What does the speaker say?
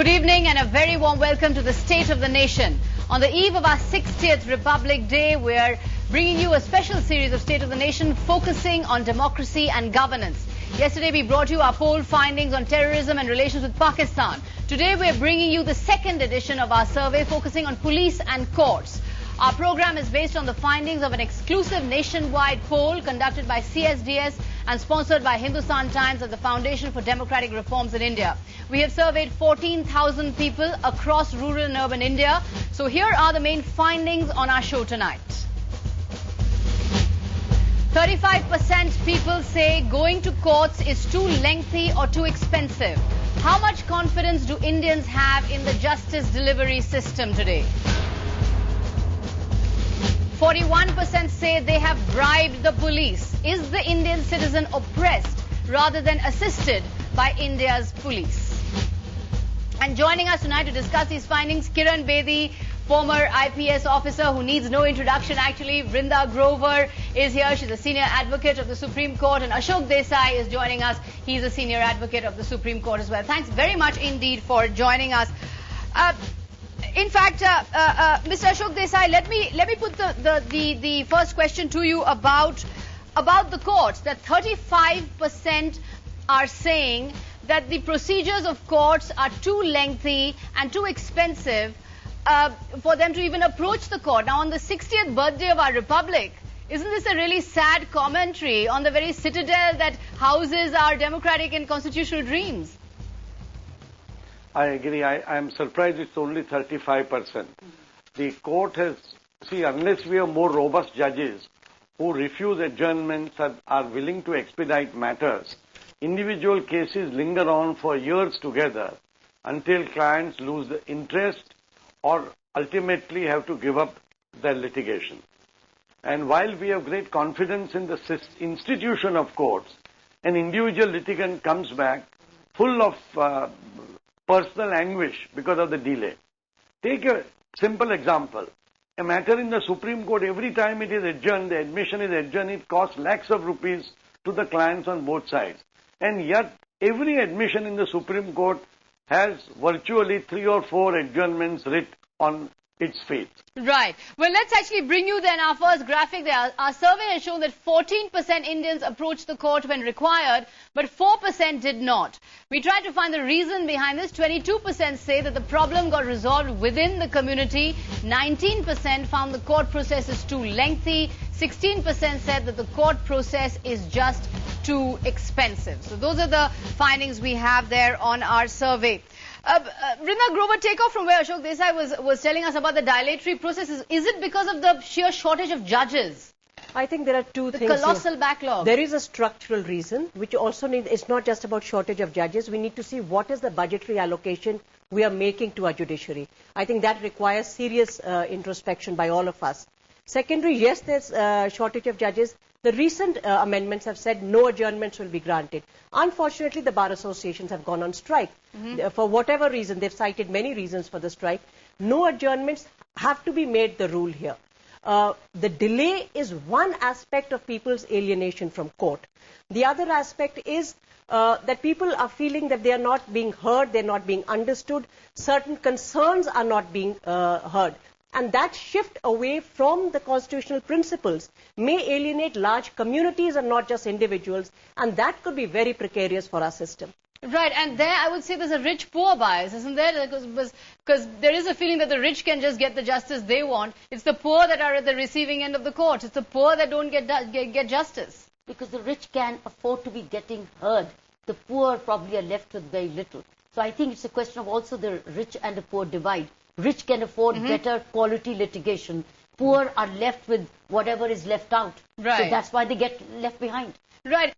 Good evening and a very warm welcome to the State of the Nation. On the eve of our 60th Republic Day, we're bringing you a special series of State of the Nation focusing on democracy and governance. Yesterday we brought you our poll findings on terrorism and relations with Pakistan. Today we're bringing you the second edition of our survey focusing on police and courts. Our program is based on the findings of an exclusive nationwide poll conducted by CSDS and sponsored by Hindustan Times and the Foundation for Democratic Reforms in India. We have surveyed 14,000 people across rural and urban India. So here are the main findings on our show tonight. 35% people say going to courts is too lengthy or too expensive. How much confidence do Indians have in the justice delivery system today? 41% say they have bribed the police. Is the Indian citizen oppressed rather than assisted by India's police? And joining us tonight to discuss these findings, Kiran Bedi, former IPS officer who needs no introduction actually. Vrinda Grover is here. She's a senior advocate of the Supreme Court. And Ashok Desai is joining us. He's a senior advocate of the Supreme Court as well. Thanks very much indeed for joining us. In fact, Mr. Ashok Desai, let me put the first question to you about the courts. That 35% are saying that the procedures of courts are too lengthy and too expensive for them to even approach the court. Now, on the 60th birthday of our republic, isn't this a really sad commentary on the very citadel that houses our democratic and constitutional dreams? I agree. I am surprised it's only 35%. The court has, unless we have more robust judges who refuse adjournments and are willing to expedite matters, individual cases linger on for years together until clients lose the interest or ultimately have to give up their litigation. And while we have great confidence in the institution of courts, an individual litigant comes back full of personal anguish because of the delay. Take a simple example. A matter in the Supreme Court, every time it is adjourned, the admission is adjourned, it costs lakhs of rupees to the clients on both sides. And yet, every admission in the Supreme Court has virtually 3 or 4 adjournments writ on its feet. Right. Well, let's actually bring you then our first graphic there. Our survey has shown that 14% Indians approached the court when required, but 4% did not. We tried to find the reason behind this. 22% say that the problem got resolved within the community. 19% found the court process is too lengthy. 16% said that the court process is just too expensive. So those are the findings we have there on our survey. Vrinda Grover, take off from where Ashok Desai was telling us about the dilatory processes. Is it because of the sheer shortage of judges? I think there are two things. The colossal backlog. There is a structural reason, which also needs, it's not just about shortage of judges. We need to see what is the budgetary allocation we are making to our judiciary. I think that requires serious introspection by all of us. Secondary, yes, there's a shortage of judges. The recent amendments have said no adjournments will be granted. Unfortunately, the bar associations have gone on strike. For whatever reason, they've cited many reasons for the strike. No adjournments have to be made the rule here. The delay is one aspect of people's alienation from court. The other aspect is that people are feeling that they are not being heard, they're not being understood, certain concerns are not being heard. And that shift away from the constitutional principles may alienate large communities and not just individuals, and that could be very precarious for our system. Right, and there I would say there's a rich-poor bias, isn't there? Because there is a feeling that the rich can just get the justice they want. It's the poor that are at the receiving end of the court. It's the poor that don't get justice. Because the rich can afford to be getting heard. The poor probably are left with very little. So I think it's a question of also the rich and the poor divide. Rich can afford better quality litigation. Poor are left with whatever is left out. Right. So that's why they get left behind. Right.